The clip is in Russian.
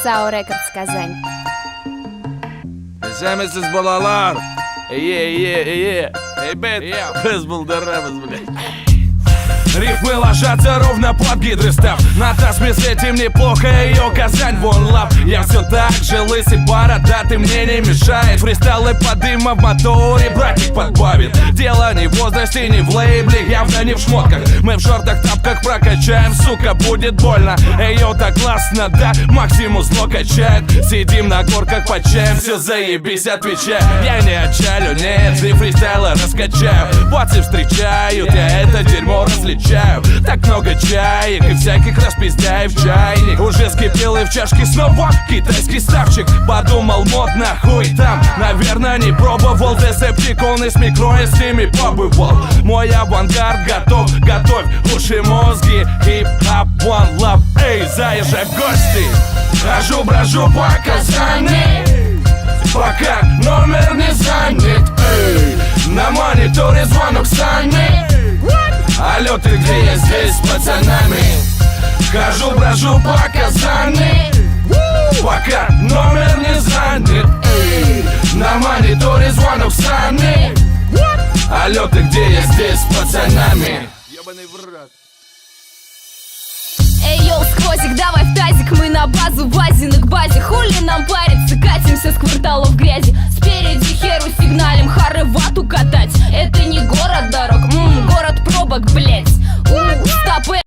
Сау Рекордс, Казань. Zemesiz balalar. Ей, бет, без булдырамыз, блядь. Рифмы ложатся ровно под гидростав. На трансмиссии тем неплохо, ее Казань, вон лав. Я все так же лысый, бородатый, мне не мешает. Фристайлы под дыма в моторе, братик подбавит. Дело не в возрасте, не в лейбле, явно не в шмотках. Мы в шортах, тапках прокачаем, сука, будет больно. Ее так классно, да, Максимус зло качает. Сидим на горках под чаем, все заебись, отвечаю. Я не отчалю, нет, и фристайлы раскачаю. Пацы встречают, я это дерьмо различаю. Так много чаек и всяких распиздяев чайник. Уже скипел и в чашке снова китайский ставчик. Подумал, модно, хуй там. Наверное, не пробовал Десептикон и с микро, я с ними побывал. Мой авангард готов, готовь уши, мозги. Хип-хоп, one love, эй, заезжай в гости. Хожу, брожу по Казани, пока номер не занят, эй. На мониторе звонок Сани. Алло, ты где? Я здесь с пацанами. Хожу, брожу по Казани, пока номер не занят, эй. На мониторе звонок Сани. Алло, ты где? Я здесь с пацанами. Ёбаный в рот. Эй, йоу, сквозик, давай в тазик, мы на базу, вазины к базе. Хули нам париться, катимся с кварталов грязи. Спереди херу сигналим, хары вату катать. Это не город дорог, город пробок, блять. Стопы.